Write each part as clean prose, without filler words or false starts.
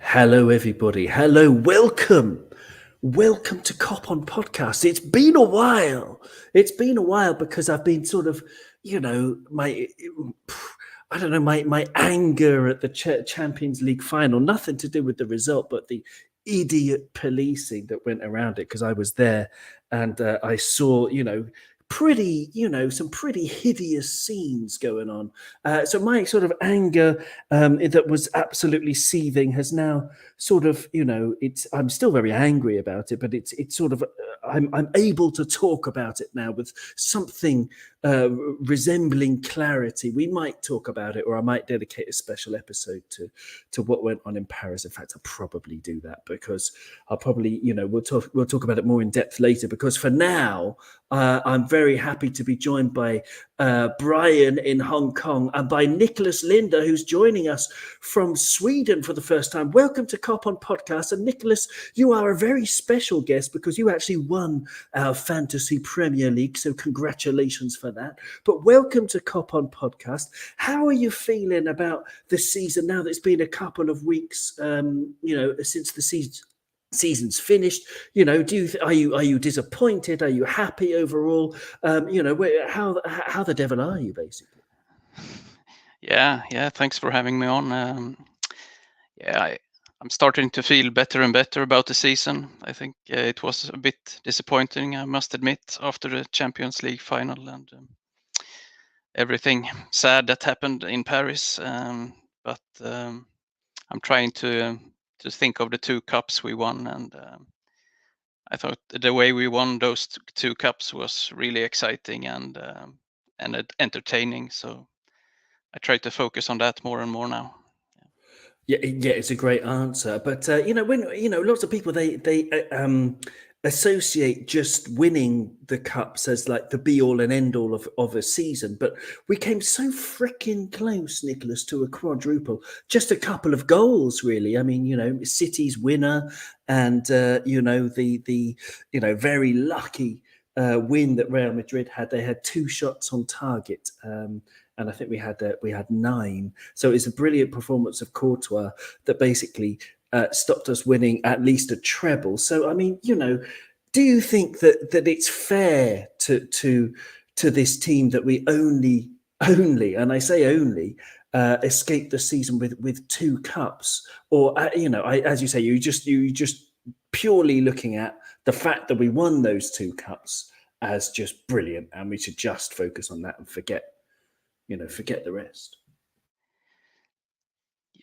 Hello, everybody. Hello, welcome. Welcome to Cop On Podcast. It's been a while. It's been a while because I've been sort of, my anger at the Champions League final, nothing to do with the result, but the idiot policing that went around it, because I was there and I saw, some pretty hideous scenes going on. So my sort of anger that was absolutely seething has now sort of, I'm still very angry about it, but it's sort of, I'm able to talk about it now with something resembling clarity. We might talk about it, or I might dedicate a special episode to what went on in Paris. In fact, I'll probably do that because I'll probably, we'll talk about it more in depth later. Because for now, I'm very happy to be joined by Brian in Hong Kong and by Nicholas Linder, who's joining us from Sweden for the first time. Welcome to Cop On Podcast. And Nicholas, you are a very special guest because you actually won our Fantasy Premier League. So congratulations for that. But welcome to Cop On Podcast. How are you feeling about the season now that it's been a couple of weeks, since the season's finished? Are you disappointed? Are you happy overall? How the devil are you, basically? Yeah. Thanks for having me on. I'm starting to feel better and better about the season. I think it was a bit disappointing, I must admit, after the Champions League final and everything sad that happened in Paris. But I'm trying to think of the two cups we won, and I thought the way we won those two cups was really exciting and entertaining. So I try to focus on that more and more now. Yeah, it's a great answer. But when lots of people they associate just winning the cups as like the be all and end all of a season. But we came so freaking close, Nicholas, to a quadruple. Just a couple of goals, really. I mean, City's winner and the very lucky win that Real Madrid had. They had two shots on target. And I think we had 9. So it's a brilliant performance of Courtois that basically stopped us winning at least a treble. So I mean, do you think that it's fair to this team that we only, and I say only, escaped the season with 2 cups? Or as you say, you just purely looking at the fact that we won those 2 cups as just brilliant, and we should just focus on that and forget the rest?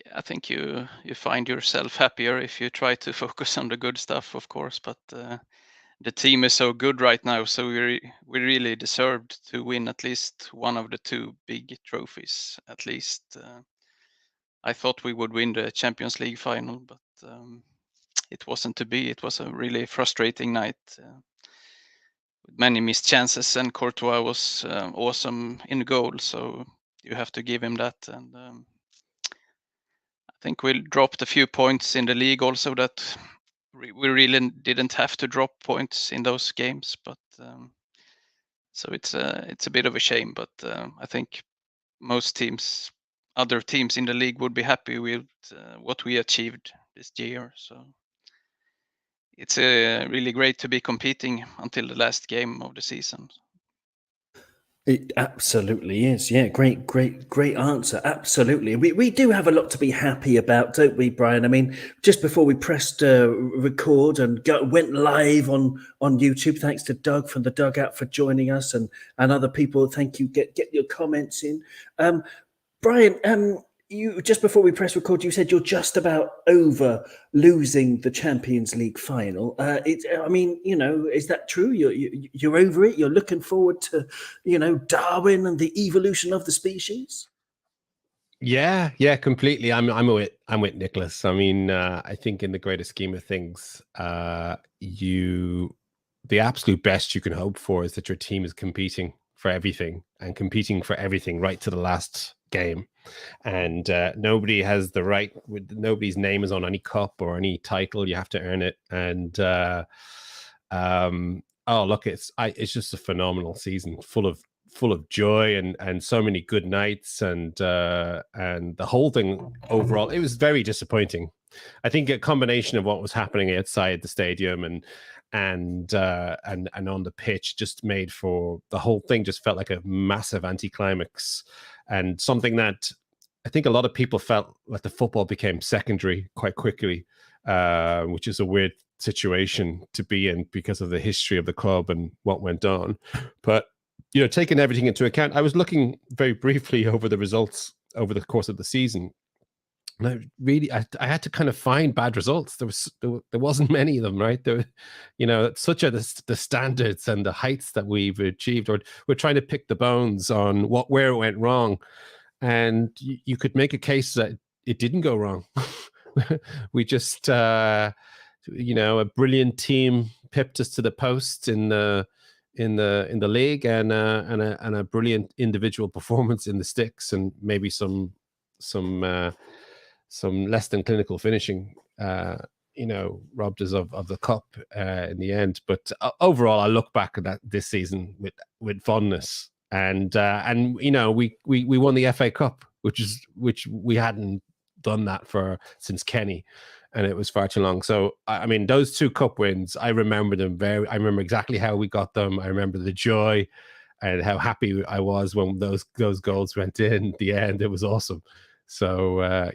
Yeah, I think you find yourself happier if you try to focus on the good stuff, of course. But the team is so good right now, so we really deserved to win at least one of the 2 big trophies. At least I thought we would win the Champions League final, but it wasn't to be. It was a really frustrating night. With many missed chances, and Courtois was awesome in goal, so you have to give him that. And I think we'll drop a few points in the league also that we really didn't have to drop points in those games. But so it's a bit of a shame. But I think most other teams in the league would be happy with what we achieved this year. So it's really great to be competing until the last game of the season. It absolutely is. Yeah, great answer. Absolutely. We do have a lot to be happy about, don't we, Brian? I mean, just before we pressed record and went live on YouTube, thanks to Doug from the Dugout for joining us and other people. Thank you. Get your comments in. Brian, you just before we press record, you said you're just about over losing the Champions League final. Is that true? You're over it. You're looking forward to, Darwin and the evolution of the species. Yeah, completely. I'm with Nicholas. I mean, I think in the greater scheme of things, the absolute best you can hope for is that your team is competing for everything right to the last game. And nobody has the right, nobody's name is on any cup or any title. You have to earn it. And look, it's just a phenomenal season, full of joy and so many good nights, and the whole thing overall, it was very disappointing I think a combination of what was happening outside the stadium and on the pitch just made for the whole thing just felt like a massive anticlimax, and something that I think a lot of people felt like the football became secondary quite quickly, which is a weird situation to be in because of the history of the club and what went on. But taking everything into account, I was looking very briefly over the results over the course of the season. And I had to kind of find bad results. There wasn't many of them, right? Such are the standards and the heights that we've achieved, or we're trying to pick the bones on where it went wrong. And you could make a case that it didn't go wrong. We just, a brilliant team pipped us to the post in the league, and a brilliant individual performance in the sticks, and maybe some less than clinical finishing, robbed us of the cup in the end. But overall, I look back at this season with fondness, and we won the FA Cup, which we hadn't done that since Kenny, and it was far too long. So I mean, those 2 cup wins, I remember them I remember exactly how we got them. I remember the joy and how happy I was when those goals went in at the end. It was awesome. So I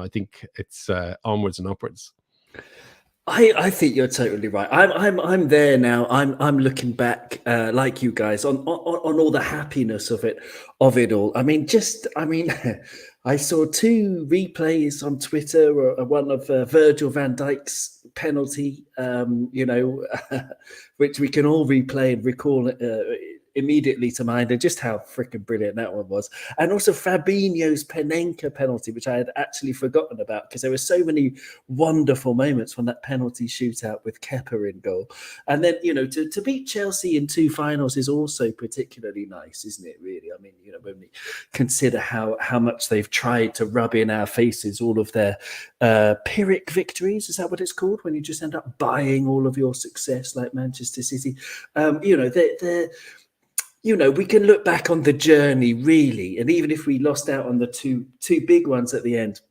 think it's onwards and upwards. I think you're totally right. I'm there now. I'm looking back like you guys on all the happiness of it all. I mean, I saw 2 replays on Twitter. One of Virgil van Dijk's penalty, which we can all replay and recall immediately to mind, and just how freaking brilliant that one was. And also Fabinho's Panenka penalty, which I had actually forgotten about, because there were so many wonderful moments from that penalty shootout with Kepa in goal. And then, to beat Chelsea in 2 finals is also particularly nice, isn't it, really? I mean, when we consider how much they've tried to rub in our faces all of their Pyrrhic victories, is that what it's called? When you just end up buying all of your success like Manchester City. We can look back on the journey, really. And even if we lost out on the two big ones at the end,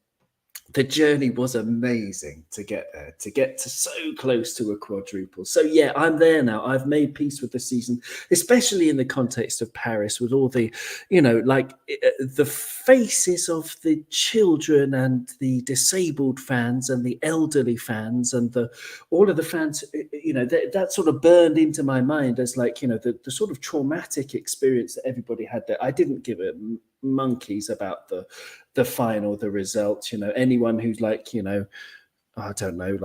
the journey was amazing to get there, to get to so close to a quadruple. So yeah, I'm there now. I've made peace with the season, especially in the context of Paris, with all the, the faces of the children and the disabled fans and the elderly fans and all of the fans, that sort of burned into my mind as the sort of traumatic experience that everybody had there. I didn't give a monkeys about the final, the results. Anyone who's I don't know,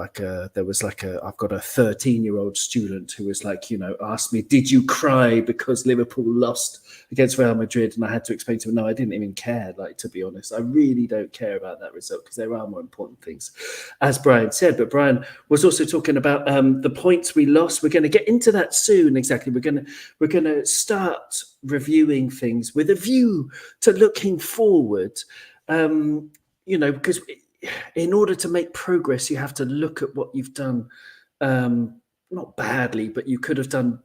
there was I've got a 13-year-old student who was asked me, did you cry because Liverpool lost against Real Madrid? And I had to explain to him, no, I didn't even care. To be honest, I really don't care about that result, because there are more important things, as Brian said. But Brian was also talking about the points we lost. We're going to get into that soon. Exactly. We're going to start reviewing things with a view to looking forward, because in order to make progress, you have to look at what you've done, not badly, but you could have done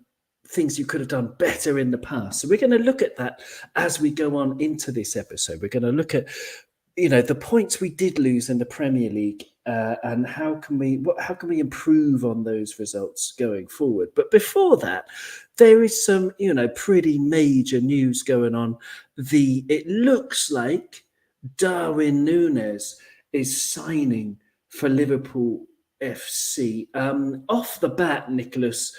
things you could have done better in the past. So we're going to look at that as we go on into this episode. We're going to look at, the points we did lose in the Premier League, and how can we improve on those results going forward. But before that, there is some, pretty major news going on. It looks like DARWIN NUNEZ is signing for Liverpool FC. Off the bat, Nicholas,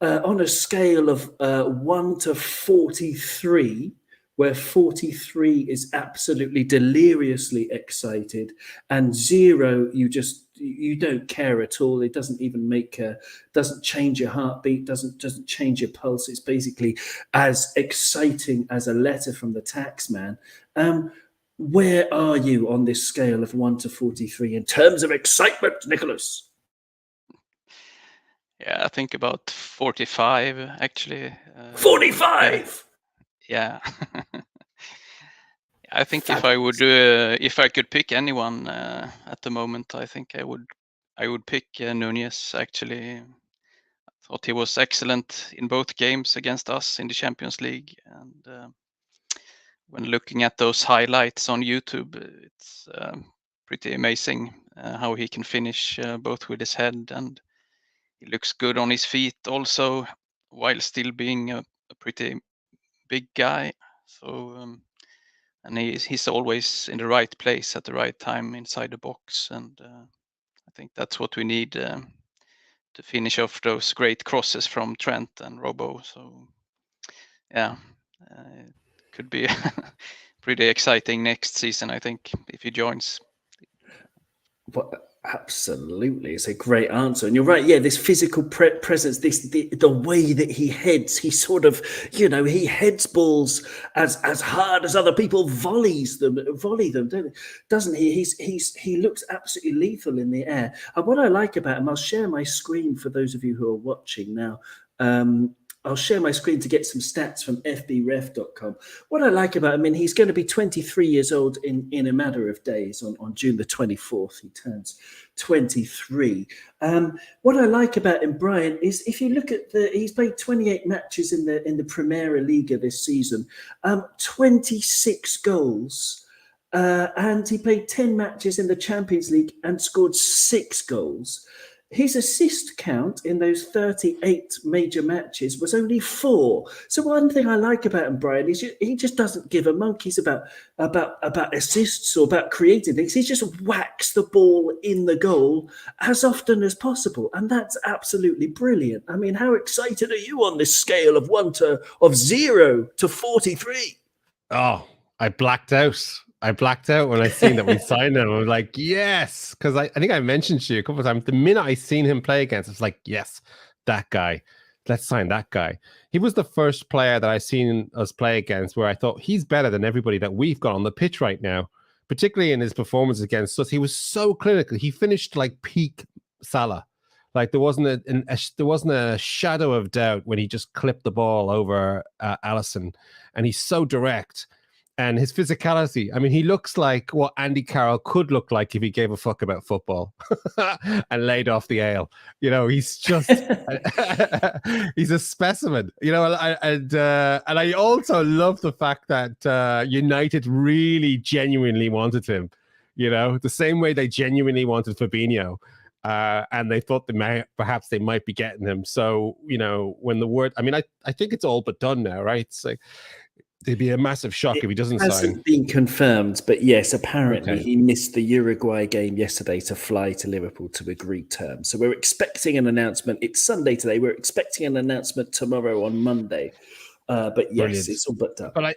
on a scale of 1 to 43, where 43 is absolutely deliriously excited, and 0, you don't care at all. It doesn't even doesn't change your heartbeat, doesn't change your pulse. It's basically as exciting as a letter from the tax man. Where are you on this scale of 1 to 43 in terms of excitement, Nicholas? Yeah, I think about 45, actually. 45? Yeah. I think if I could pick anyone at the moment, I think I would pick NUNEZ, actually. I thought he was excellent in both games against us in the Champions League, and when looking at those highlights on YouTube, it's pretty amazing. how he can finish both with his head, and he looks good on his feet also, while still being a pretty big guy. So and he's always in the right place at the right time inside the box, and I think that's what we need to finish off those great crosses from Trent and Robbo. So yeah, it could be pretty exciting next season, I think, if he joins. Well, absolutely, it's a great answer, and you're right. Yeah, this physical presence, the way that he heads, he sort of, he heads balls as hard as other people volley them, doesn't he? He looks absolutely lethal in the air. And what I like about him, I'll share my screen for those of you who are watching now. I'll share my screen to get some stats from fbref.com. What I like about him, he's going to be 23 years old in a matter of days. On June the 24th, he turns 23. What I like about him, Brian, is if you look at he's played 28 matches in the Primera Liga this season, 26 goals, and he played 10 matches in the Champions League and scored 6 goals. His assist count in those 38 major matches was only 4. So one thing I like about him, Brian, is he just doesn't give a monkeys about assists or about creating things. He just whacks the ball in the goal as often as possible, and that's absolutely brilliant. I mean, how excited are you on this scale of 0 to 43? Oh, I blacked out. When I seen that we signed him. I was like, yes, because I think I mentioned to you a couple of times. The minute I seen him play against, it's like, yes, that guy. Let's sign that guy. He was the first player that I seen us play against where I thought he's better than everybody that we've got on the pitch right now, particularly in his performance against us. He was so clinical. He finished like peak Salah. Like there wasn't a shadow of doubt when he just clipped the ball over Alisson, and he's so direct. And his physicality, I mean, he looks like what Andy Carroll could look like if he gave a fuck about football and laid off the ale. He's just, he's a specimen, and I also love the fact that United really genuinely wanted him, the same way they genuinely wanted Fabinho. And they thought perhaps they might be getting him. So, when the word, I think it's all but done now, right? It's like, it'd be a massive shock if he doesn't sign. It hasn't been confirmed, but yes, apparently he missed the Uruguay game yesterday to fly to Liverpool to agreed terms. So we're expecting an announcement. It's Sunday today. We're expecting an announcement tomorrow on Monday. But yes, brilliant. It's all but done. But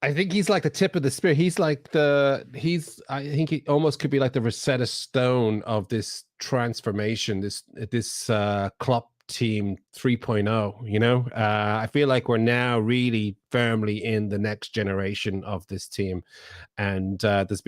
I think he's like the tip of the spear. He's like I think he almost could be like the Rosetta Stone of this transformation, this Klopp team 3.0. I feel like we're now really firmly in the next generation of this team, and there's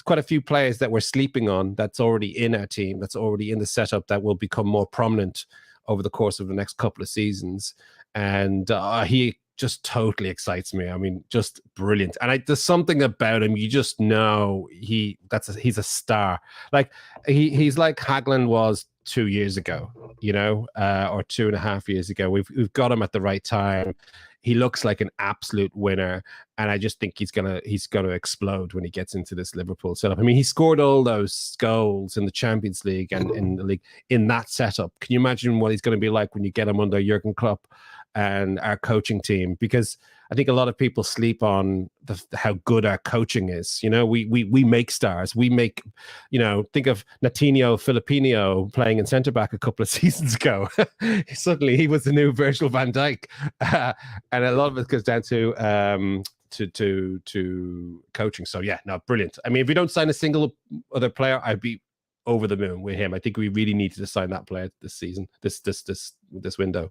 quite a few players that we're sleeping on that's already in our team, that's already in the setup, that will become more prominent over the course of the next couple of seasons. And he just totally excites me. I mean, just brilliant. And there's something about him, you just know he's a star. Like he's like Hagland was 2 years ago, or 2.5 years ago. We've got him at the right time. He looks like an absolute winner, and I just think he's gonna explode when he gets into this Liverpool setup. I mean, he scored all those goals in the Champions League and in the league in that setup. Can you imagine what he's going to be like when you get him under Jurgen Klopp and our coaching team? Because I think a lot of people sleep on how good our coaching is. We make stars. We make, think of Natinho Filipino playing in centre back a couple of seasons ago. Suddenly he was the new Virgil van Dijk, and a lot of it goes down to coaching. So yeah, no, brilliant. I mean, if we don't sign a single other player, I'd be over the moon with him. I think we really needed to sign that player this season, this window.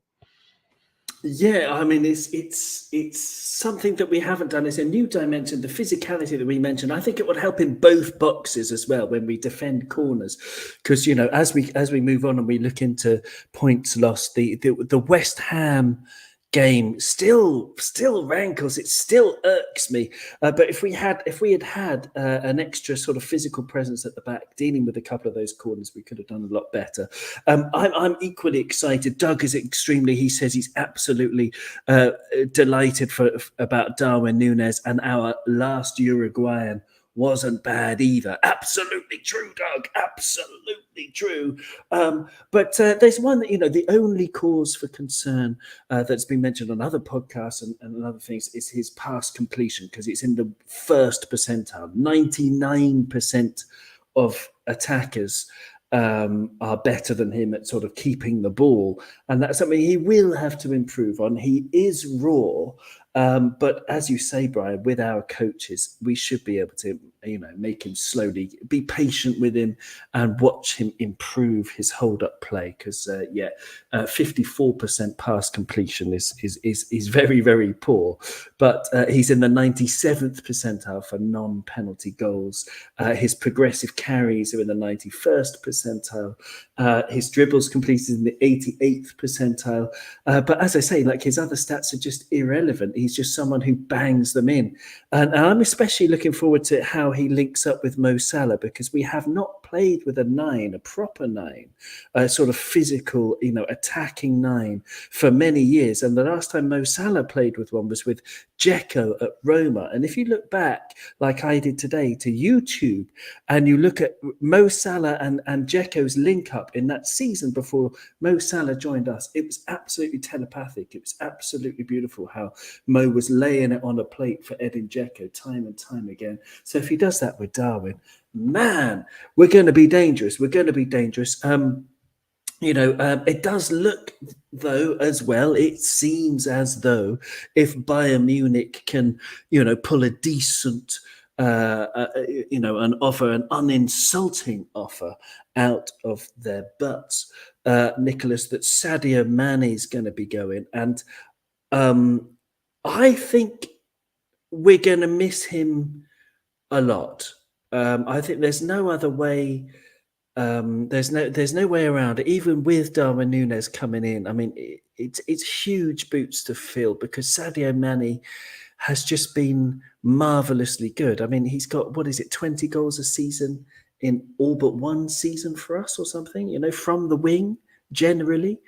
Yeah, I mean, it's something that we haven't done. It's a new dimension, the physicality that we mentioned. I think it would help in both boxes as well when we defend corners, because as we move on and we look into points lost, the West Ham game still rankles. It still irks me. But if we had had an extra sort of physical presence at the back, dealing with a couple of those corners, we could have done a lot better. I'm equally excited. Doug is extremely. He says he's absolutely delighted about Darwin Núñez, and our last Uruguayan wasn't bad either. Absolutely true, Doug. Absolutely true. But there's one that, the only cause for concern that's been mentioned on other podcasts and other things is his pass completion, because it's in the first percentile. 99% of attackers are better than him at sort of keeping the ball. And that's something he will have to improve on. He is raw. But as you say, Brian, with our coaches, we should be able to, make him slowly, be patient with him and watch him improve his hold-up play. Because 54% pass completion is very, very poor. But he's in the 97th percentile for non-penalty goals. His progressive carries are in the 91st percentile. His dribbles completed in the 88th percentile. But as I say, like, his other stats are just irrelevant. He's just someone who bangs them in. And I'm especially looking forward to how he links up with Mo Salah, because we have not played with a proper nine, a sort of physical, attacking nine for many years. And the last time Mo Salah played with one was with Dzeko at Roma. And if you look back, like I did today, to YouTube, and you look at Mo Salah and Dzeko's link up in that season before Mo Salah joined us, it was absolutely telepathic. It was absolutely beautiful how Mo was laying it on a plate for Edin Dzeko time and time again. So if he does that with Darwin, man, we're going to be dangerous. We're going to be dangerous. It does look, though, as well, it seems as though if Bayern Munich can, pull a decent, an offer, an uninsulting offer out of their butts, Nicholas, that Sadio Mane is going to be going. And I think we're going to miss him a lot. I think there's no other way. There's no way around it. Even with Darwin Núñez coming in, I mean, it's huge boots to fill, because Sadio Mane has just been marvelously good. I mean, he's got, 20 goals a season in all but one season for us or something, from the wing generally.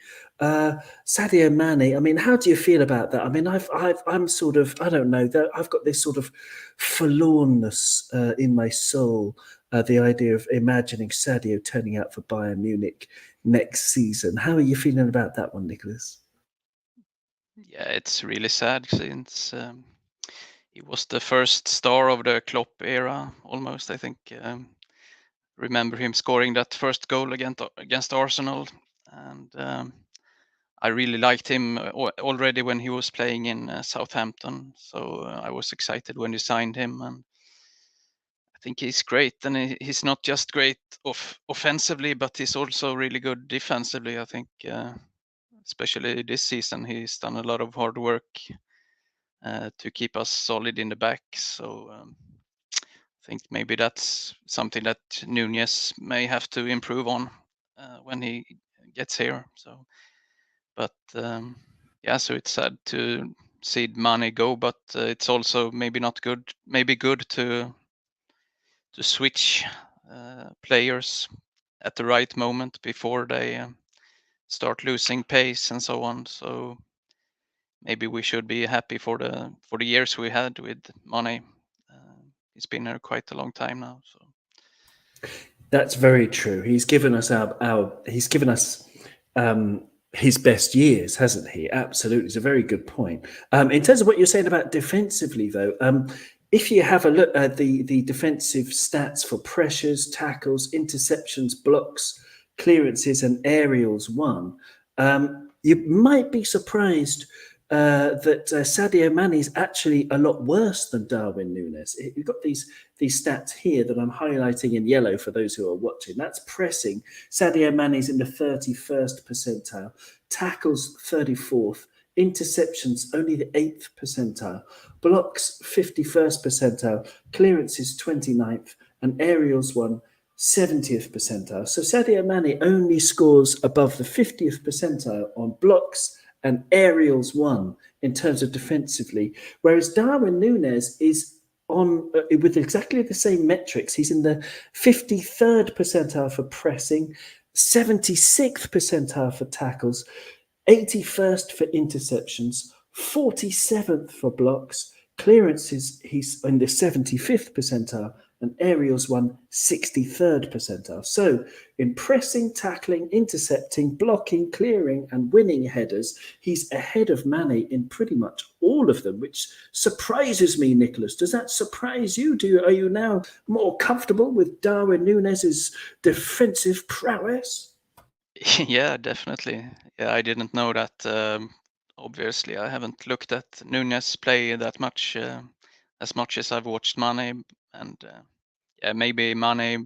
Sadio Mane, I mean, how do you feel about that? I mean, I'm sort of, I don't know, I've got this sort of forlornness in my soul, the idea of imagining Sadio turning out for Bayern Munich next season. How are you feeling about that one, Nicholas? Yeah, it's really sad, since he was the first star of the Klopp era, almost, I think. Remember him scoring that first goal against Arsenal, and I really liked him already when he was playing in Southampton. So I was excited when they signed him, and I think he's great. And he's not just great offensively, but he's also really good defensively. I think, especially this season, he's done a lot of hard work to keep us solid in the back. So I think maybe that's something that Núñez may have to improve on when he gets here. So, but so it's sad to see Mané go, but it's also maybe not good. Maybe good to switch players at the right moment before they start losing pace and so on. So maybe we should be happy for the years we had with Mané. He's been there quite a long time now. So that's very true. He's given us his best years, hasn't he? Absolutely. It's a very good point. In terms of what you're saying about defensively, though, if you have a look at the defensive stats for pressures, tackles, interceptions, blocks, clearances, and aerials won, you might be surprised that Sadio Mane is actually a lot worse than Darwin Núñez. You've got these stats here that I'm highlighting in yellow for those who are watching. That's pressing. Sadio Mane is in the 31st percentile. Tackles, 34th. Interceptions, only the 8th percentile. Blocks, 51st percentile. Clearances, 29th. And aerials won, 70th percentile. So Sadio Mane only scores above the 50th percentile on blocks and aerials won in terms of defensively, whereas Darwin Núñez is on with exactly the same metrics. He's in the 53rd percentile for pressing, 76th percentile for tackles, 81st for interceptions, 47th for blocks, clearances, he's in the 75th percentile, and Ariel's won 63rd percentile. So in pressing, tackling, intercepting, blocking, clearing, and winning headers, he's ahead of Mané in pretty much all of them, which surprises me, Nicholas. Does that surprise you? Are you now more comfortable with Darwin Núñez's defensive prowess? Yeah, definitely. Yeah, I didn't know that. Obviously, I haven't looked at Núñez play that much, as much as I've watched Mané, and yeah, maybe Mané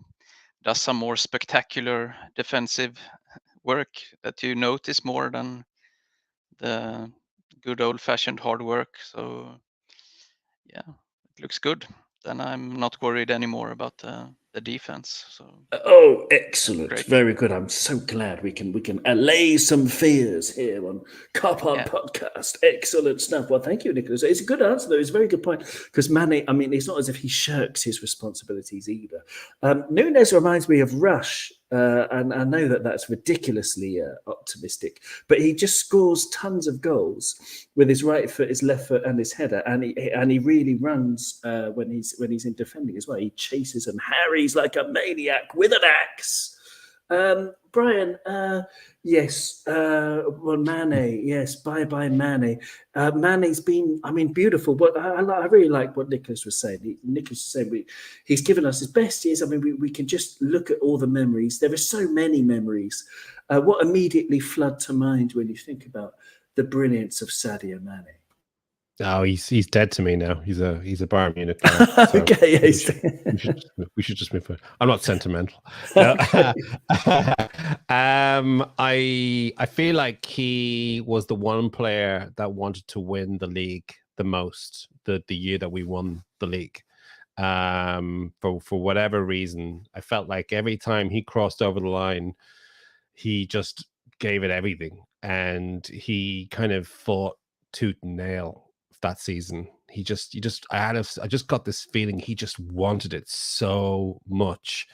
does some more spectacular defensive work that you notice more than the good old-fashioned hard work. So yeah, it looks good. Then I'm not worried anymore about the defense. So Oh, excellent. great. Very good. I'm so glad we can allay some fears here on Carpod Yeah. Podcast. Excellent stuff. Well, thank you, Nicholas. It's a good answer, though. It's a very good point. Because Mané, I mean, it's not as if he shirks his responsibilities either. Núñez reminds me of Rush. And I know that that's ridiculously optimistic, but he just scores tons of goals with his right foot, his left foot, and his header, and he really runs when he's in defending as well. He chases and harries like a maniac with an axe. Brian, yes, well, Mané, yes, bye Mané. Mané's been, I mean, beautiful, but I really like what Nicholas was saying. Nicholas was saying he's given us his best years. I mean, we can just look at all the memories. There are so many memories. What immediately flood to mind when you think about the brilliance of Sadio Mané? Oh, he's dead to me now. He's a Bayern Munich player. So okay, we should just move on. I'm not sentimental. No. I feel like he was the one player that wanted to win the league the most the year that we won the league. For whatever reason, I felt like every time he crossed over the line, he just gave it everything, and he kind of fought tooth and nail that season. I just got this feeling he just wanted it so much,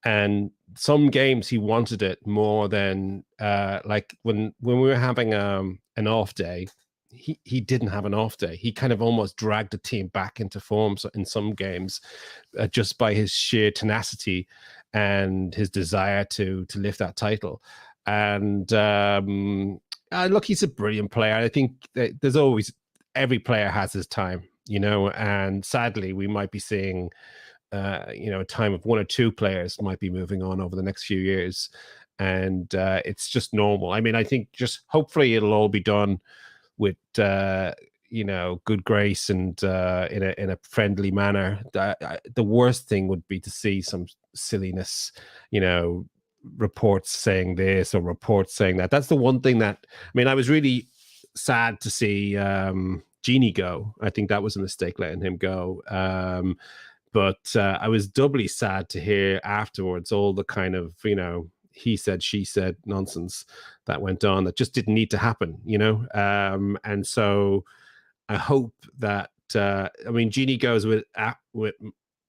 and some games he wanted it more than like when we were having an off day. He didn't have an off day. He kind of almost dragged the team back into form in some games, just by his sheer tenacity and his desire to lift that title. And look, he's a brilliant player. I think that there's always, every player has his time, you know, and sadly we might be seeing a time of one or two players might be moving on over the next few years, and it's just normal. I mean, I think just hopefully it'll all be done with good grace and in a friendly manner. The worst thing would be to see some silliness, reports saying this or reports saying that. That's the one thing that, I mean, I was really sad to see Genie go. I think that was a mistake letting him go. But I was doubly sad to hear afterwards all the kind of, he said, she said nonsense that went on that just didn't need to happen, and so I hope that, Genie goes with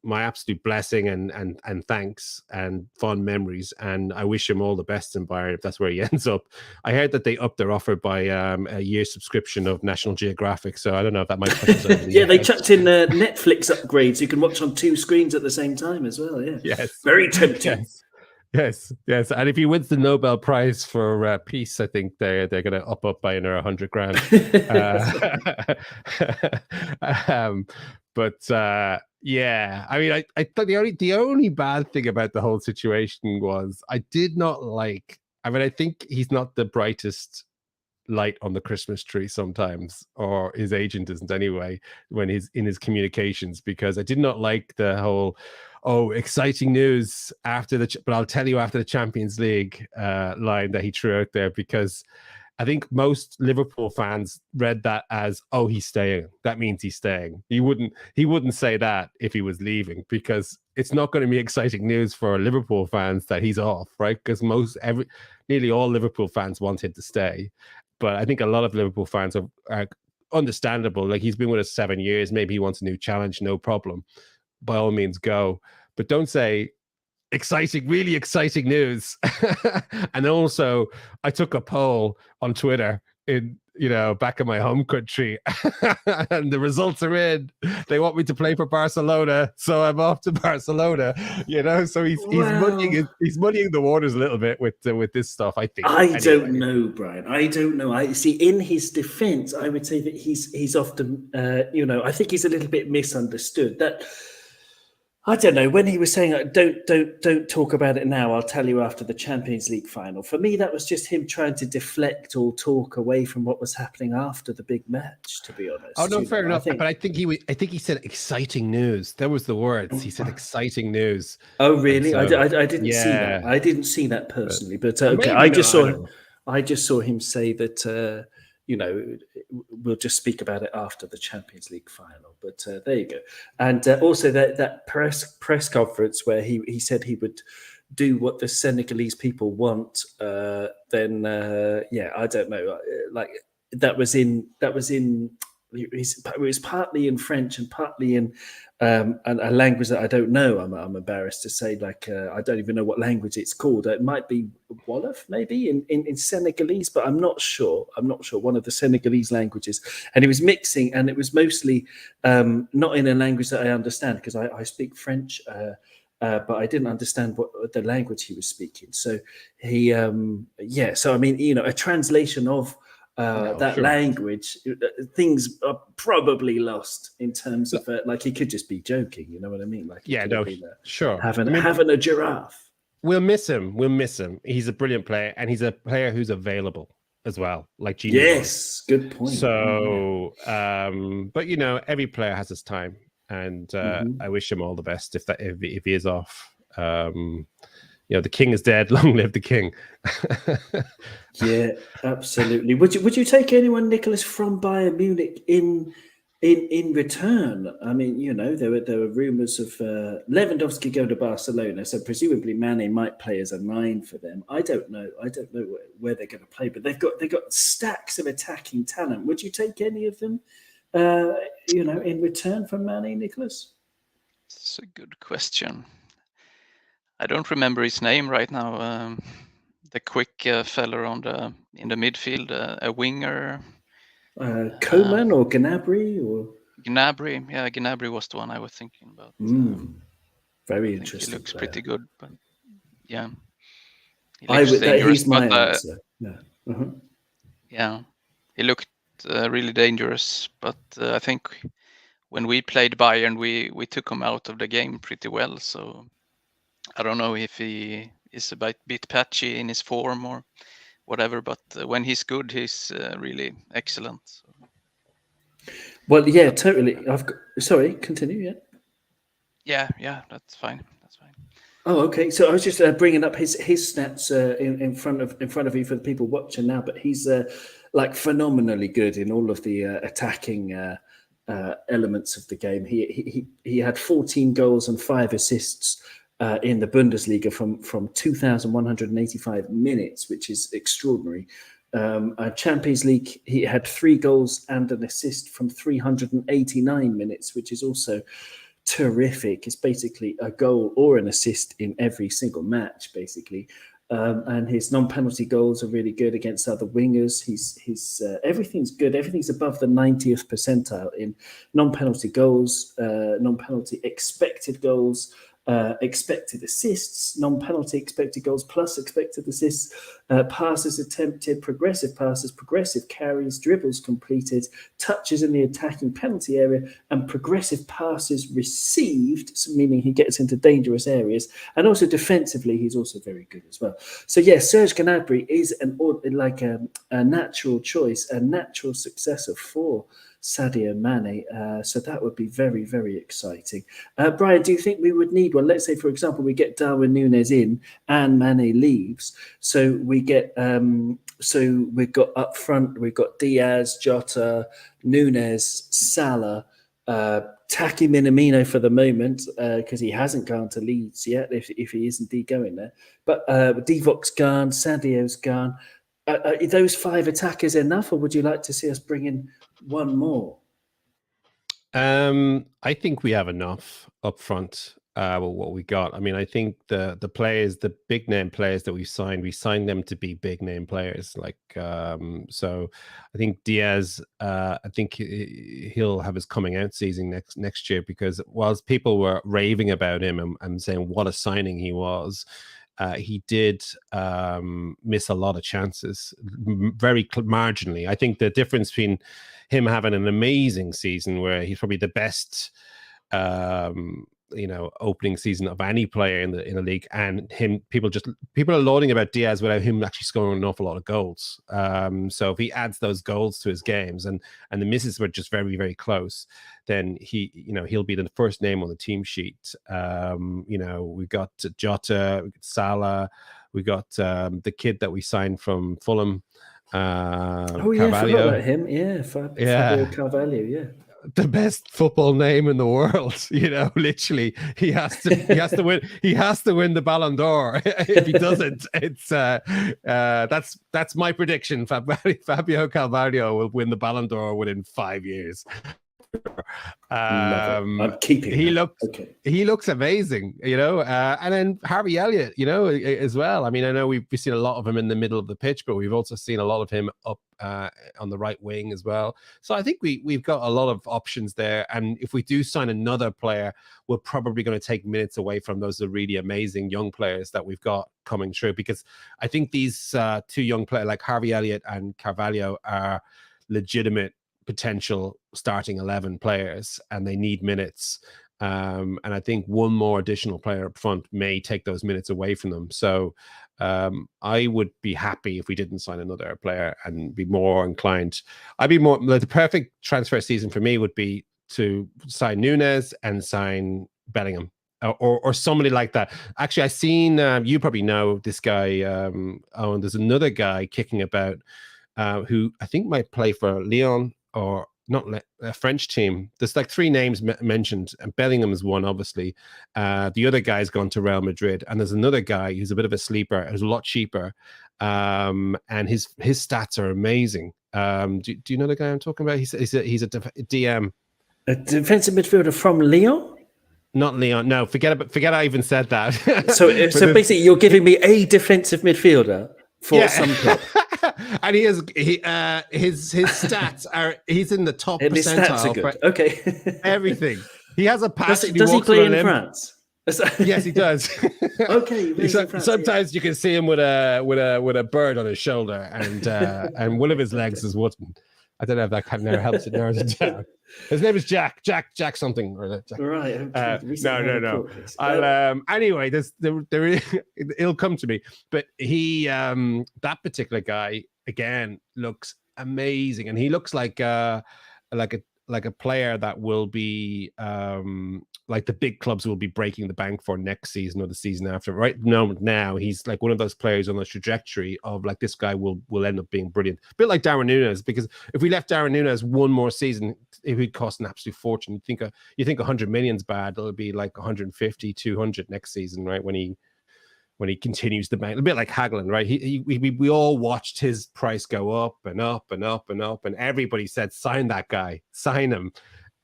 my absolute blessing and thanks and fond memories, and I wish him all the best in Bayern if that's where he ends up. I heard that they upped their offer by a year's subscription of National Geographic, so I don't know if that might push us over the yeah, they chucked in Netflix upgrades. You can watch on two screens at the same time as well. Yeah, yes, very tempting. Yes, and if he wins the Nobel Prize for peace, I think they're going to up by another $100,000. Yeah, I mean, I thought the only bad thing about the whole situation was I did not like. I mean, I think he's not the brightest light on the Christmas tree sometimes, or his agent isn't anyway when he's in his communications, because I did not like the whole exciting news after but I'll tell you after the Champions League line that he threw out there, because I think most Liverpool fans read that as, he's staying. That means he's staying. He wouldn't say that if he was leaving, because it's not going to be exciting news for Liverpool fans that he's off, right? Because nearly all Liverpool fans want him to stay. But I think a lot of Liverpool fans are understandable. Like, he's been with us 7 years. Maybe he wants a new challenge. No problem. By all means, go. But don't say exciting, really exciting news. And also, I took a poll on Twitter in back in my home country, and the results are in. They want me to play for Barcelona, so I'm off to Barcelona. So he's muddying the waters a little bit with this stuff. I think. I don't know, Brian. I don't know. I see. In his defence, I would say that he's often, I think he's a little bit misunderstood. That. I don't know, when he was saying, don't talk about it now, I'll tell you after the Champions League final. For me, that was just him trying to deflect or talk away from what was happening after the big match, to be honest. Oh, no, fair enough. But I think he said exciting news. That was the words. He said exciting news. Oh, really? So, I didn't see that. I didn't see that personally. But okay, I just saw him say that, we'll just speak about it after the Champions League final. But there you go. And also that press conference where he said he would do what the Senegalese people want. I don't know. Like it was partly in French and partly in a language that I don't know. I'm embarrassed to say. I don't even know what language it's called. It might be Wolof, maybe in Senegalese, but I'm not sure. One of the Senegalese languages, and he was mixing, and it was mostly not in a language that I understand because I speak French. But I didn't understand what the language he was speaking. So he, So I mean, a translation of language, things are probably lost in terms of he could just be joking. You know what I mean? Sure. Having a giraffe. We'll miss him. He's a brilliant player, and he's a player who's available as well. Like Gino. Yes, good point. So, but every player has his time. And I wish him all the best if he is off. The king is dead. Long live the king. Yeah, absolutely. Would you take anyone, Nicholas, from Bayern Munich in return? I mean, there were rumours of Lewandowski going to Barcelona, so presumably Mané might play as a 9 for them. I don't know where they're going to play, but they've got stacks of attacking talent. Would you take any of them? In return from Mané, Nicholas? It's a good question. I don't remember his name right now. The quick fella in the midfield, a winger. Coman or Gnabry or Gnabry. Yeah, Gnabry was the one I was thinking about. Very interesting. He looks pretty good, but yeah, he's my answer. Yeah. Yeah, he looked really dangerous, but I think when we played Bayern, we took him out of the game pretty well. So I don't know if he is a bit patchy in his form or whatever, but when he's good, he's really excellent. So. Well, yeah, totally. Sorry, continue. Yeah, that's fine. Oh, okay. So I was just bringing up his stats in front of you for the people watching now, but he's phenomenally good in all of the attacking elements of the game. He had 14 goals and 5 assists in the Bundesliga from 2,185 minutes, which is extraordinary. Champions League, he had 3 goals and an assist from 389 minutes, which is also terrific. It's basically a goal or an assist in every single match, basically. And his non-penalty goals are really good against other wingers. He's everything's good. Everything's above the 90th percentile in non-penalty goals, non-penalty expected goals, expected assists, non-penalty expected goals plus expected assists, passes attempted, progressive passes, progressive carries, dribbles completed, touches in the attacking penalty area, and progressive passes received, meaning he gets into dangerous areas. And also defensively, he's also very good as well. So yes, Serge Gnabry is a natural choice, a natural successor for Sadio Mane. So that would be very, very exciting. Brian, do you think we would need one? Let's say, for example, we get DARWIN NUNEZ in and Mane leaves. So we get, so we've got up front, we've got Diaz, Jota, NUNEZ, Salah, Taki Minamino for the moment, because he hasn't gone to Leeds yet, if he isn't going there. But Divok's gone, Sadio's gone. Are those 5 attackers enough, or would you like to see us bring in one more? I think we have enough up front. what we got. I mean, I think the players, the big name players that we signed them to be big name players. Like, so I think Diaz, I think he'll have his coming out season next year, because whilst people were raving about him and saying what a signing he was, he did miss a lot of chances, very marginally. I think the difference between him having an amazing season where he's probably the best opening season of any player in the league, and him, people are lauding about Diaz without him actually scoring an awful lot of goals. So if he adds those goals to his games, and the misses were just very, very close, then he'll be the first name on the team sheet. We got Jota, we got Salah, we got the kid that we signed from Fulham. Carvalho. I forgot about him. Fabio Carvalho. Yeah. The best football name in the world, literally he has to win the Ballon d'Or. If he doesn't, it's that's my prediction. Fabio Carvalho will win the Ballon d'Or within 5 years. I'm keeping he looks amazing, and then Harvey Elliott, as well. I mean, I know we've seen a lot of him in the middle of the pitch, but we've also seen a lot of him up on the right wing as well. So I think we've got a lot of options there, and if we do sign another player, we're probably going to take minutes away from those really amazing young players that we've got coming through, because I think these two young players like Harvey Elliott and Carvalho are legitimate potential starting 11 players, and they need minutes, and I think one more additional player up front may take those minutes away from them. So I would be happy if we didn't sign another player, and be more inclined. The perfect transfer season for me would be to sign NUNEZ and sign Bellingham, or somebody like that. Actually, I've seen, you probably know this guy, and there's another guy kicking about who I think might play for Lyon, or not a French team. There's like three names mentioned, and Bellingham is one, obviously. The other guy's gone to Real Madrid, and there's another guy who's a bit of a sleeper, who's a lot cheaper, and his stats are amazing. Do you know the guy I'm talking about? He's a DM, a defensive midfielder from Lyon. Not Lyon. No, forget I even said that. So basically, you're giving me a defensive midfielder for some club. And his stats are, he's in the top and his percentile. Stats are good. Okay. Everything. He has a pass. Does he play in France? Yes, he does. Okay. Sometimes you can see him with a bird on his shoulder, and one of his legs is wooden. I don't know if that kind of helps it narrow it down. His name is Jack something. Or Jack. Right. No. Anyway, it'll come to me. But he, that particular guy, again, looks amazing, and he looks like a player that will be like the big clubs will be breaking the bank for next season or the season after. Right now he's like one of those players on the trajectory of like, this guy will end up being brilliant. A bit like Darwin Núñez, because if we left Darwin Núñez one more season, it would cost an absolute fortune. You think 100 million's bad, it'll be like 150, 200 next season, right? When he continues the bank, a bit like Hagelin, right? We all watched his price go up and up and up and up, and everybody said, sign that guy, sign him.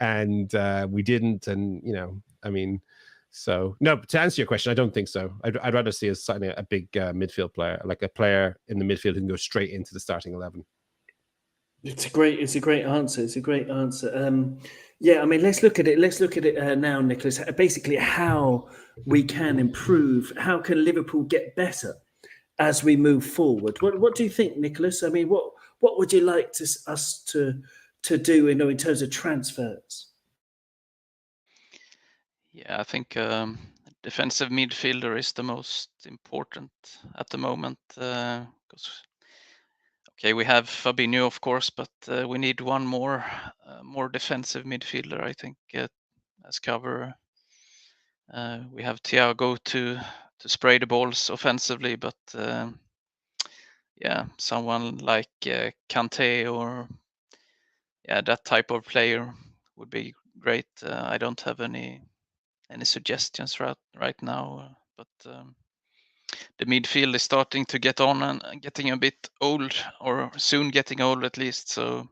And we didn't, and so no. To answer your question, I don't think so. I'd rather see us signing a big midfield player, like a player in the midfield who can go straight into the starting 11. It's a great answer. Yeah, I mean, let's look at it now, Nicholas. Basically, how we can improve. How can Liverpool get better as we move forward? What do you think, Nicholas? I mean, what would you like us to do in terms of transfers? Yeah, I think defensive midfielder is the most important at the moment. Because we have Fabinho, of course, but we need one more defensive midfielder, I think, as cover. We have Thiago to spray the balls offensively, but someone like Kante or that type of player would be great. I don't have any suggestions right now, but the midfield is starting to get on and getting a bit old, or soon getting old at least. So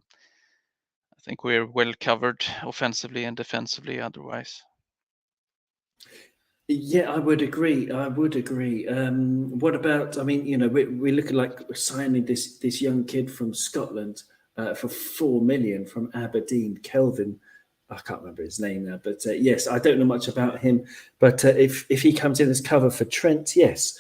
I think we're well covered offensively and defensively otherwise. Yeah, I would agree. I would agree. What about? I mean, we're looking like we're signing this young kid from Scotland for 4 million from Aberdeen, Kelvin. I can't remember his name now, but yes, I don't know much about him. But if he comes in as cover for Trent, yes,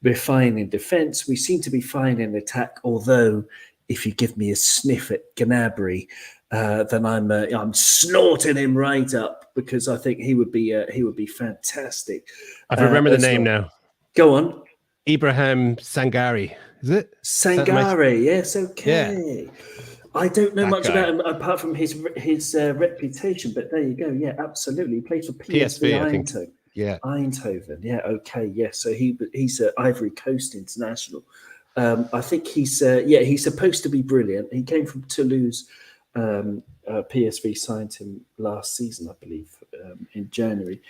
we're fine in defence. We seem to be fine in attack. Although, if you give me a sniff at Gnabry, then I'm snorting him right up because I think he would be fantastic. I remember the as name well. now. Go on, Ibrahim Sangari. Is it? Sangare. Yes, okay. Yeah. I don't know That much guy. about him apart from his reputation, but there you go. Yeah, absolutely. He plays for PSV PSV, I think. Eindhoven. Yeah. Eindhoven. Yeah. Okay. Yeah. So he's an Ivory Coast international. I think he's supposed to be brilliant. He came from Toulouse. PSV signed him last season, I believe, in January,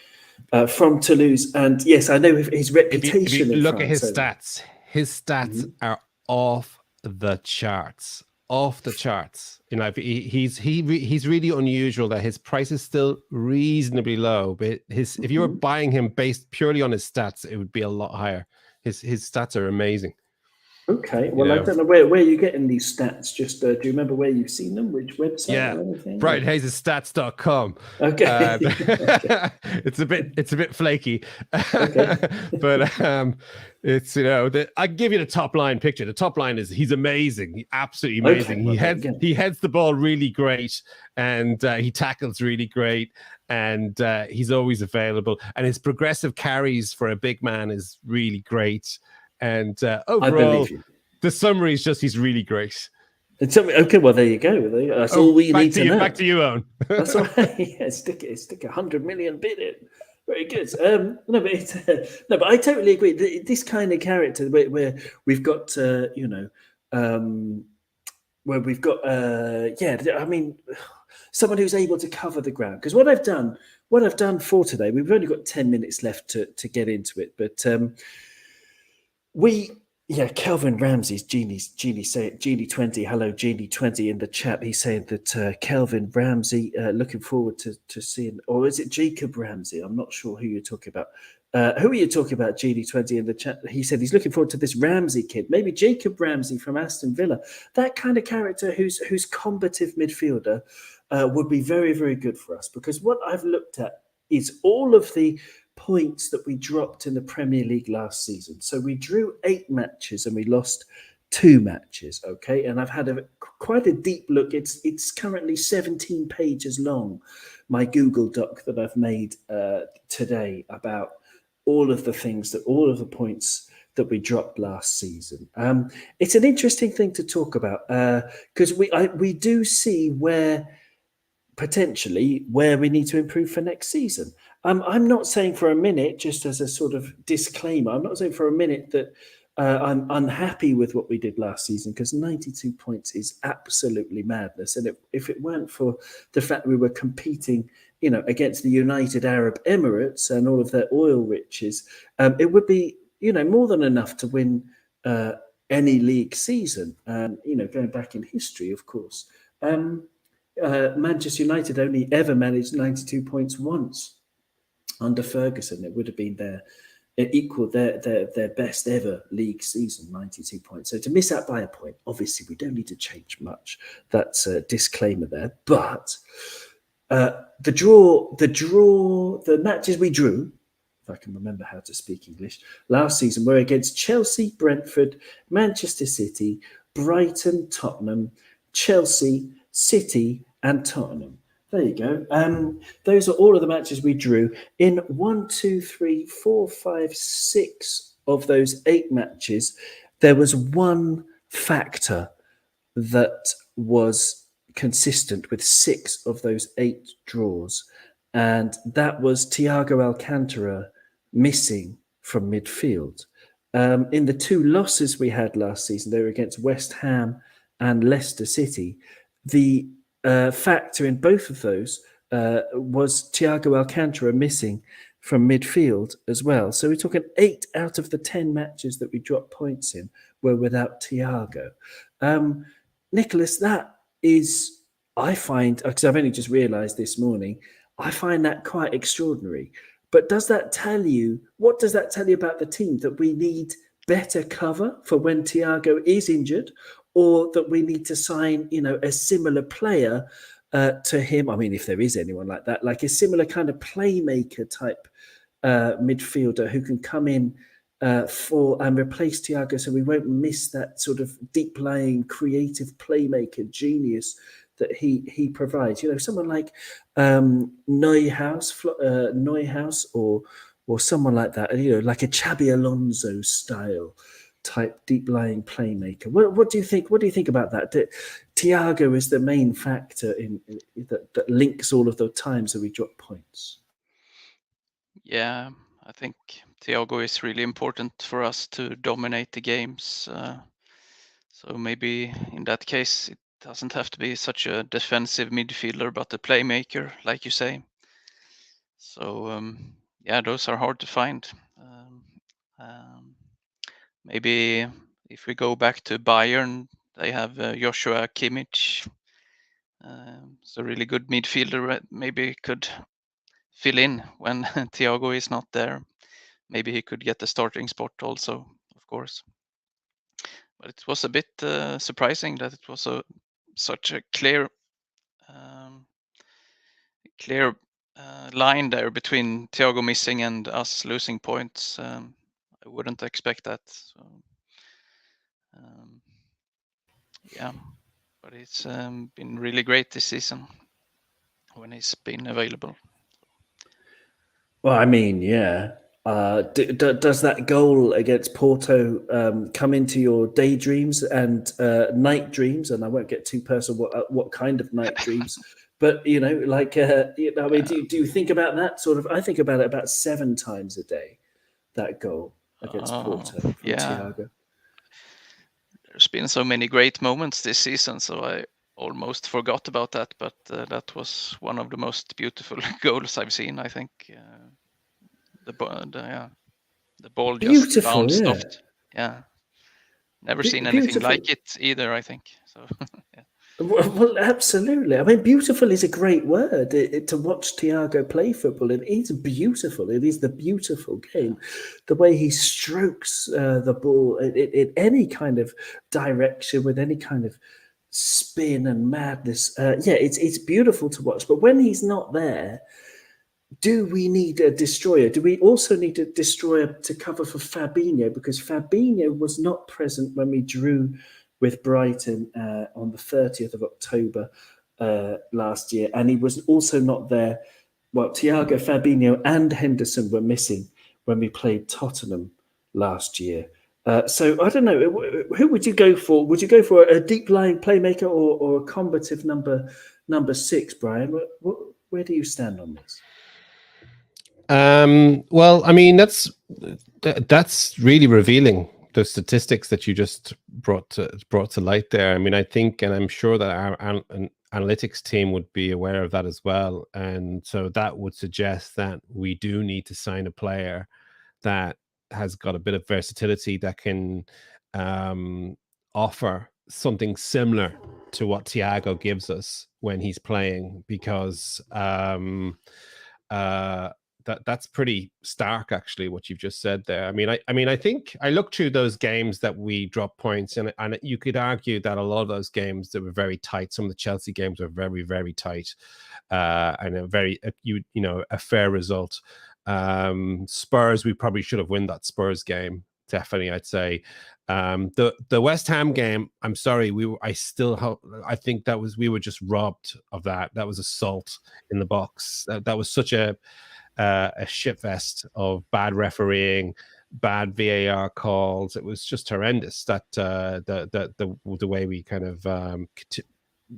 from Toulouse. And yes, I know his reputation. If you in look France, at his stats are off the charts. Off the charts. He's really unusual that his price is still reasonably low, but if you were buying him based purely on his stats, it would be a lot higher. His stats are amazing. Okay, well, I don't know where you're getting these stats. Just do you remember where you've seen them? Which website or anything? BrightonHayes.stats.com. Okay, it's a bit flaky, Okay. but it's I can give you the top line picture. The top line is he's amazing, absolutely amazing. Okay, He heads the ball really great, and he tackles really great, and he's always available. And his progressive carries for a big man is really great. And overall, the summary is just he's really great. Okay, well, there you go. That's all we need to know. Back to you, Owen. That's right. Yeah, stick 100 million bid in. Very good. But I totally agree. This kind of character where we've got, where we've got, I mean, someone who's able to cover the ground. Because what I've done for today, we've only got 10 minutes left to get into it, but. Kelvin Ramsey's Genie20. Hello, Genie20 in the chat. He's saying that Kelvin Ramsey looking forward to seeing, or is it Jacob Ramsey? I'm not sure who you're talking about. Who are you talking about, Genie20 in the chat? He said he's looking forward to this Ramsey kid, maybe Jacob Ramsey from Aston Villa. That kind of character who's combative midfielder would be very, very good for us, because what I've looked at is all of the points that we dropped in the Premier League last season. So we drew 8 matches and we lost 2 matches. Okay, and I've had quite a deep look. It's currently 17 pages long, my Google Doc that I've made today about all of the points that we dropped last season. It's an interesting thing to talk about because we do see potentially where we need to improve for next season. I'm not saying for a minute, just as a sort of disclaimer, I'm not saying for a minute that I'm unhappy with what we did last season, because 92 points is absolutely madness. And if it weren't for the fact we were competing, against the United Arab Emirates and all of their oil riches, it would be, more than enough to win any league season. Going back in history, of course. Manchester United only ever managed 92 points once under Ferguson. It would have been equaled their best ever league season, 92 points. So to miss out by a point, obviously we don't need to change much. That's a disclaimer there. But the matches we drew, if I can remember how to speak English, last season were against Chelsea, Brentford, Manchester City, Brighton, Tottenham, Chelsea, City and Tottenham. There you go. Those are all of the matches we drew. In 1, 2, 3, 4, 5, 6 of those 8 matches, there was one factor that was consistent with 6 of those 8 draws, and that was Thiago Alcantara missing from midfield. In the 2 losses we had last season, they were against West Ham and Leicester City. The factor in both of those was Thiago Alcantara missing from midfield as well. So we're talking 8 out of the 10 matches that we dropped points in were without Thiago. Nicholas, that is, I find, because I've only just realised this morning, I find that quite extraordinary, But does that tell you, what does that tell you about the team? That we need better cover for when Thiago is injured, or that we need to sign, a similar player to him? I mean, if there is anyone like that, like a similar kind of playmaker type midfielder who can come in for and replace Thiago, so we won't miss that sort of deep-lying creative playmaker genius that he provides. Someone like Neuhaus, or someone like that. Like a Xabi Alonso style type deep-lying playmaker. What do you think? What do you think about that? Thiago is the main factor that links all of the times that we drop points. Yeah, I think Thiago is really important for us to dominate the games. So maybe in that case, it doesn't have to be such a defensive midfielder, but a playmaker, like you say. So yeah, those are hard to find. Maybe if we go back to Bayern, they have Joshua Kimmich. It's a really good midfielder. Maybe could fill in when Thiago is not there. Maybe he could get the starting spot also, of course. But it was a bit surprising that it was such a clear line there between Thiago missing and us losing points. I wouldn't expect that. So, yeah, but it's been really great this season when he's been available. Well, I mean, yeah. Does that goal against Porto come into your daydreams and night dreams? And I won't get too personal. What kind of night dreams? But I mean, do you think about that sort of? I think about it about 7 times a day. That goal against Porto from Thiago. There's been so many great moments this season, so I almost forgot about that. But that was one of the most beautiful goals I've seen. I think the ball beautiful, just bounced yeah. off. Yeah, never seen anything like it either. I think so. Yeah. Well, absolutely. I mean, beautiful is a great word to watch Thiago play football. It is beautiful. It is the beautiful game. The way he strokes the ball in any kind of direction with any kind of spin and madness. It's beautiful to watch. But when he's not there, do we need a destroyer? Do we also need a destroyer to cover for Fabinho? Because Fabinho was not present when we drew with Brighton on the 30th of October last year. And he was also not there. Well, Thiago, Fabinho and Henderson were missing when we played Tottenham last year. So I don't know, who would you go for? Would you go for a deep-lying playmaker or a combative number 6, Brian? Where do you stand on this? Well, I mean, that's really revealing, the statistics that you just brought to light there. I mean, I think, and I'm sure that our analytics team would be aware of that as well. And so that would suggest that we do need to sign a player that has got a bit of versatility, that can offer something similar to what Thiago gives us when he's playing, because that's pretty stark, actually, what you've just said there. I mean, I think I looked through those games that we dropped points, and you could argue that a lot of those games that were very tight. Some of the Chelsea games were very, very tight, and a fair result. Spurs, we probably should have won that Spurs game. Definitely, I'd say. The West Ham game, I'm sorry, I think we were just robbed of that. That was assault in the box. That was such a shitfest of bad refereeing, bad VAR calls. It was just horrendous. That the way we kind of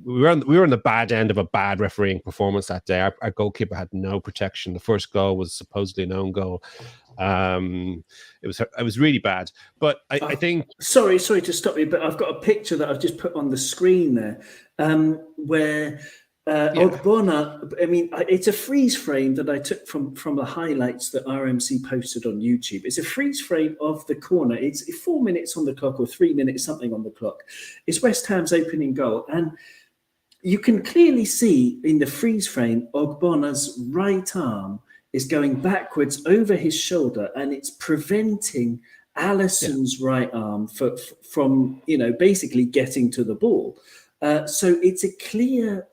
we were on the bad end of a bad refereeing performance that day. Our goalkeeper had no protection. The first goal was supposedly an own goal. It was really bad. But I think, sorry to stop you, but I've got a picture that I've just put on the screen there, where Ogbonna, I mean, it's a freeze frame that I took from the highlights that RMC posted on YouTube. It's a freeze frame of the corner. It's 4 minutes on the clock, or 3 minutes something on the clock. It's West Ham's opening goal, and you can clearly see in the freeze frame Ogbonna's right arm is going backwards over his shoulder, and it's preventing Alisson's right arm from basically getting to the ball. So it's a clear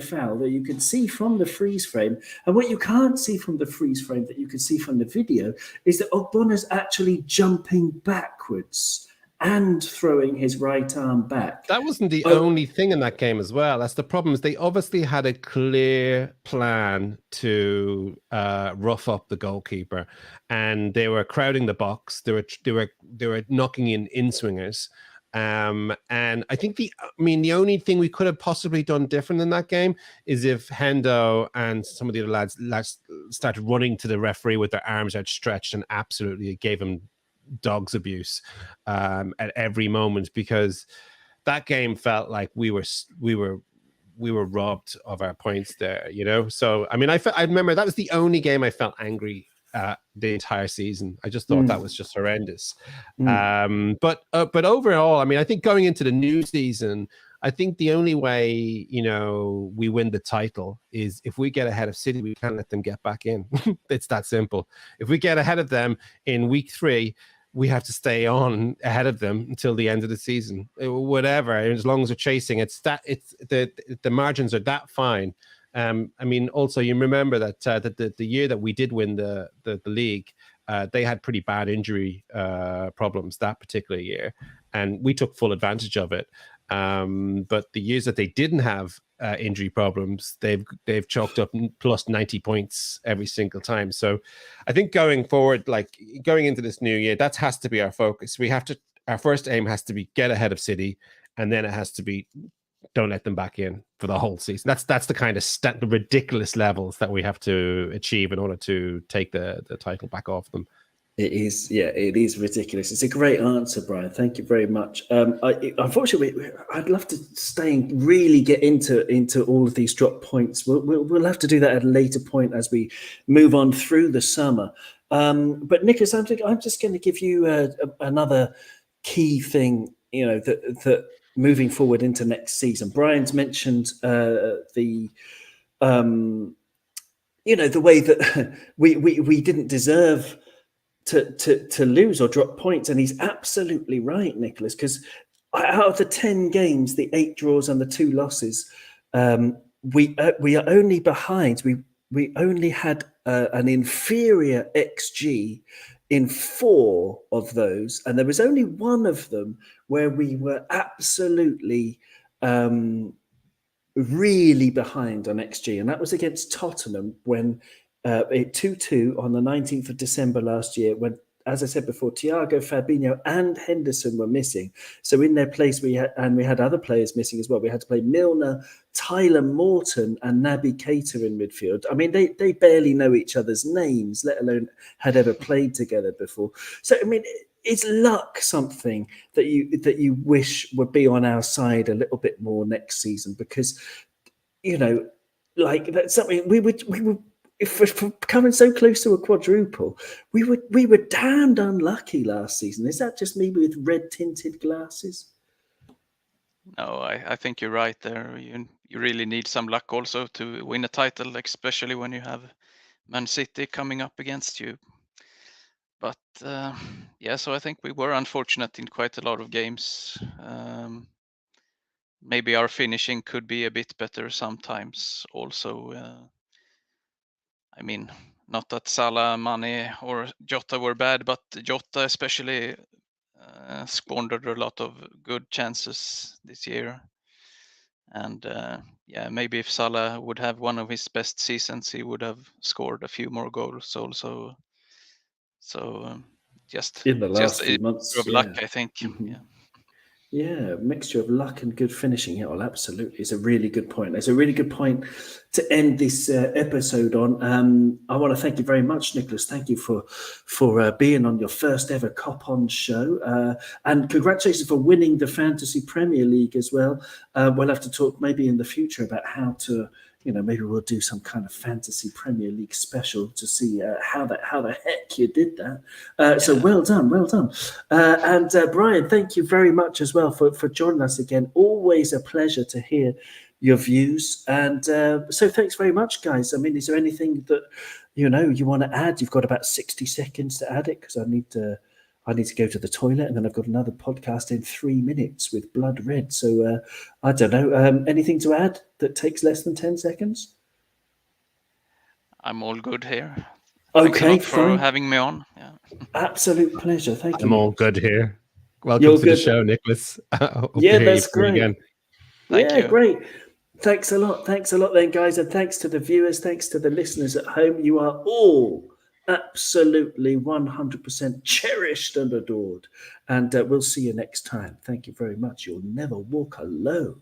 foul that you can see from the freeze frame. And what you can't see from the freeze frame that you can see from the video is that Ogbonna's actually jumping backwards and throwing his right arm back. That wasn't the only thing in that game as well. That's the problem, is they obviously had a clear plan to rough up the goalkeeper, and they were crowding the box. They were knocking in swingers. And I think the only thing we could have possibly done different in that game is if Hendo and some of the other lads started running to the referee with their arms outstretched and absolutely gave him dog's abuse at every moment, because that game felt like we were robbed of our points there, So I remember that was the only game I felt angry the entire season. I just thought that was just horrendous. But overall, I think going into the new season, I think the only way we win the title is if we get ahead of City. We can't let them get back in. It's that simple. If we get ahead of them in week 3, we have to stay on ahead of them until the end of the season. Whatever, as long as we're chasing, the margins are that fine. Also, you remember that the year that we did win the league, they had pretty bad injury problems that particular year, and we took full advantage of it. But the years that they didn't have injury problems, they've chalked up plus 90 points every single time. So I think going forward, like going into this new year, that has to be our focus. Our first aim has to be get ahead of City, and then it has to be don't let them back in for the whole season. That's the kind of the ridiculous levels that we have to achieve in order to take the title back off them. It is, it is ridiculous. It's a great answer, Brian. Thank you very much. Unfortunately, I'd love to stay and really get into all of these drop points. We'll have to do that at a later point as we move on through the summer. But Nicholas, I'm just going to give you another key thing, that moving forward into next season. Brian's mentioned the way that we didn't deserve to lose or drop points, and he's absolutely right, Nicholas, because out of the 10 games, the 8 draws and the 2 losses, we are only behind. We only had an inferior XG in 4 of those, and there was only 1 of them where we were absolutely really behind on XG, and that was against Tottenham when 2-2 on the 19th of December last year, when, as I said before, Thiago, Fabinho and Henderson were missing. So in their place, we had other players missing as well. We had to play Milner, Tyler Morton and Naby Keita in midfield. They barely know each other's names, let alone had ever played together before. So, is luck something that you wish would be on our side a little bit more next season? Because, that's something we would if we're coming so close to a quadruple, we were damned unlucky last season. Is that just me with red tinted glasses? No, I think you're right there. You really need some luck also to win a title, especially when you have Man City coming up against you. But so I think we were unfortunate in quite a lot of games. Maybe our finishing could be a bit better sometimes also. Not that Salah, Mané or Jota were bad, but Jota especially squandered a lot of good chances this year. And maybe if Salah would have one of his best seasons, he would have scored a few more goals also. So just in the last few months of luck, I think. Mm-hmm. Yeah, a mixture of luck and good finishing. Yeah, well, absolutely. It's a really good point. It's a really good point to end this episode on. I want to thank you very much, Nicholas. Thank you for being on your first ever Cop On show. And congratulations for winning the Fantasy Premier League as well. We'll have to talk maybe in the future about how to, maybe we'll do some kind of Fantasy Premier League special to see how the heck you did that. So well done. And Brian, thank you very much as well for joining us again. Always a pleasure to hear your views. And so thanks very much, guys. Is there anything that you want to add, you've got about 60 seconds to add it, because I need to go to the toilet, and then I've got another podcast in 3 minutes with Blood Red. So I don't know. Anything to add that takes less than 10 seconds? I'm all good here. Okay, Thanks a lot for fine. having me on. Yeah. Absolute pleasure. Thank you. I'm all good here. Welcome You're to the good. show, Nicholas. Hope to Yeah, hear you that's play great. again. Thank Yeah, you. great. Thanks a lot. Thanks a lot then, guys. And thanks to the viewers. Thanks to the listeners at home. You are all absolutely 100% cherished and adored. And we'll see you next time. Thank you very much. You'll never walk alone.